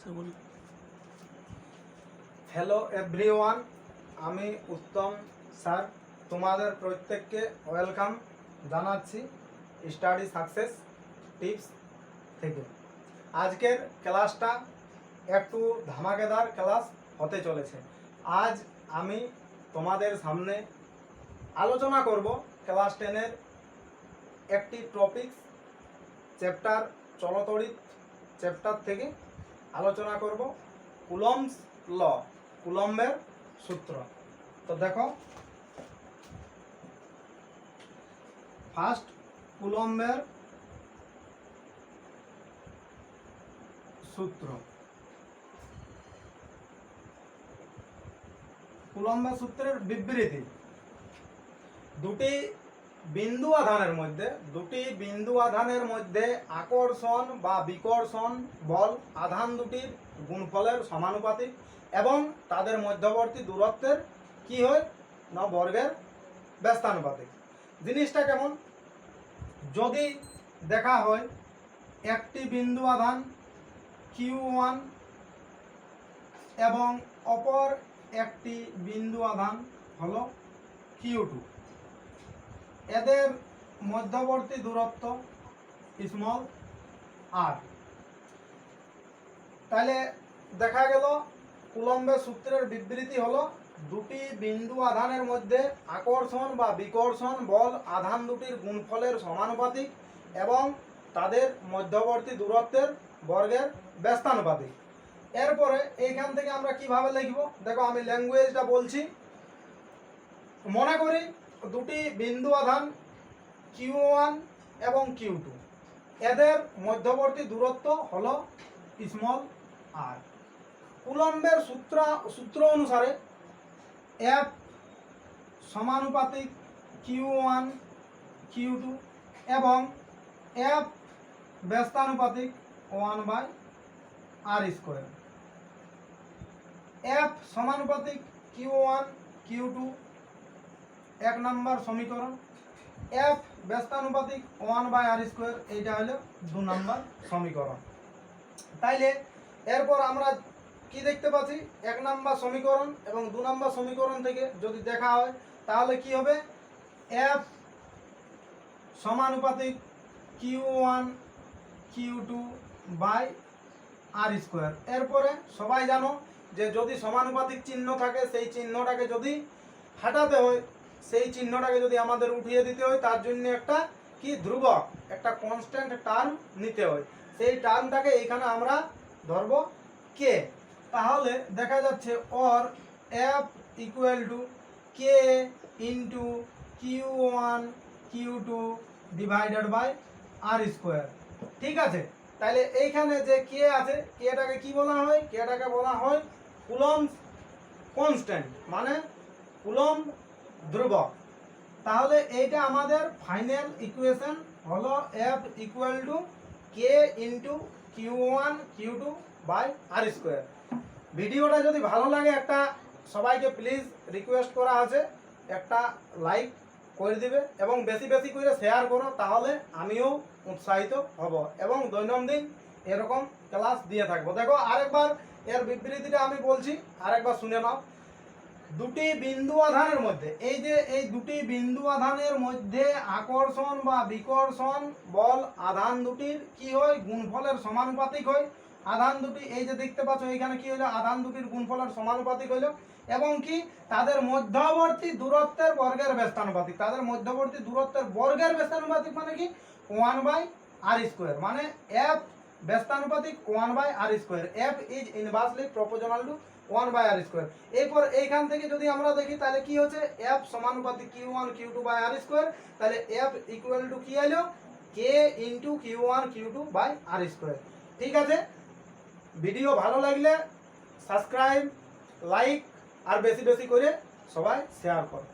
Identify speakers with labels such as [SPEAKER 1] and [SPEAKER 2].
[SPEAKER 1] Sir বলুন।
[SPEAKER 2] Hello everyone, আমি উত্তম sir তোমাদের প্রত্যেককে ওয়েলকাম জানাচ্ছি স্টাডি সাকসেস টিপস থেকে। আজকের ক্লাসটা একটু ধামাকেদার ক্লাস হতে চলেছে। আজ আমি তোমাদের সামনে আলোচনা করব ক্লাস 10-এর একটি টপিকস চ্যাপ্টার চলতড়িৎ চ্যাপ্টার থেকে আলোচনা করব কুলম্বস ল, কুলম্বের সূত্র। তো দেখো, ফার্স্ট কুলম্বের সূত্র। কুলম্বের সূত্রের বিবৃতি। দুটি বিন্দু আধানের মধ্যে আকর্ষণ বা বিকর্ষণ বল আধান দুটির গুণফলের সমানুপাতিক এবং তাদের মধ্যবর্তী দূরত্বের কি হয় না বর্গের ব্যস্তানুপাতিক। জিনিসটা কেমন? যদি দেখা হয় একটি বিন্দু আধান Q1 এবং অপর একটি বিন্দু আধান হলো Q2, এদের মধ্যবর্তী দূরত্ব স্মল r। তাহলে দেখা গেল কুলম্বের সূত্রের বিবৃতি হলো দুটি বিন্দু আধানের মধ্যে আকর্ষণ বা বিকর্ষণ বল আধান দুটির গুণফলের সমানুপাতিক এবং তাদের মধ্যবর্তী দূরত্বের বর্গের ব্যস্তানুপাতিক। এরপরে এইখান থেকে আমরা কিভাবে লিখব দেখো, আমি ল্যাঙ্গুয়েজটা বলছি। মনে করি দুটি বিন্দু আধান Q1 এবং Q2, এদের মধ্যবর্তী দূরত্ব হলো স্মল r। কুলম্বের সূত্র অনুসারে F সমানুপাতিক Q1 Q2 এবং F ব্যস্তানুপাতিক 1/r²। F সমানুপাতিক Q1 Q2 এক নম্বর সমীকরণ, F ব্যস্তানুপাতিক 1/r², এইটা হলো 2 নম্বর সমীকরণ। তাইলে এরপর আমরা কি দেখতে পাচ্ছি, 1 নম্বর সমীকরণ এবং 2 নম্বর সমীকরণ থেকে যদি দেখা হয় তাহলে কি হবে, F সমানুপাতিক Q1 Q2/r²। এরপরে সবাই জানো যে যদি সমানুপাতিক চিহ্ন থাকে সেই চিহ্নটাকে যদি হাঁটাতে হয়, সেই চিহ্নটাকে যদি আমাদের উঠিয়ে দিতে হয়, তার জন্য একটা কি ধ্রুবক, একটা কনস্ট্যান্ট টার্ম নিতে হয়। সেই টার্মটাকে এইখানে আমরা ধরব কে। তাহলে দেখা যাচ্ছে or F equal to k into Q1 Q2 divided by r²। ঠিক আছে, তাহলে এইখানে যে কে আছে, কেটাকে কি বলা হয়, কেটাকে বলা হয় কুলম্বস কনস্ট্যান্ট, মানে কুলম্ব ধ্রুবক। তাহলে এইটা আমাদের ফাইনাল ইকুয়েশন হলো F equal to k into Q1 Q2 by r²। ভিডিওটা যদি ভালো লাগে, একটা সবাইকে প্লিজ রিকোয়েস্ট করা আছে, একটা লাইক করে দিবে এবং বেশি বেশি করে শেয়ার করো, তাহলে আমিও উৎসাহিত হব এবং দৈনন্দিন এরকম ক্লাস দিয়ে থাকবো। দেখো আরেকবার এর বিবৃতিটা আমি বলছি, আরেকবার শুনে নাও। দুটি বিন্দু আধানের মধ্যে, এই যে এই দুটি বিন্দু আধানের মধ্যে আকর্ষণ বা বিকর্ষণ বল আধান দুটির কি হয়, গুণফলের সমানুপাতিক হয়। আধান দুটি এই যে দেখতে পাচ্ছ এখানে কি হলো, আধান দুটির গুণফলের সমানুপাতিক হলো এবং কি তাদের মধ্যবর্তী দূরত্বের বর্গের ব্যস্তানুপাতিক। তাদের মধ্যবর্তী দূরত্বের বর্গের ব্যস্তানুপাতিক মানে কি 1/r², মানে F ব্যস্তানুপাতিক 1/r²। F is inversely proportional to 1/r²। এরপর এইখান থেকে যদি আমরা দেখি তাহলে কি হচ্ছে, F সমানুপাতিক Q1 Q2/r²। তাহলে F ইকুয়াল টু কি হলো, কে ইন্টু Q1 Q2/r²। ঠিক আছে, ভিডিও ভালো লাগলে সাবস্ক্রাইব, লাইক আর বেশি বেশি করে সবাই শেয়ার করো।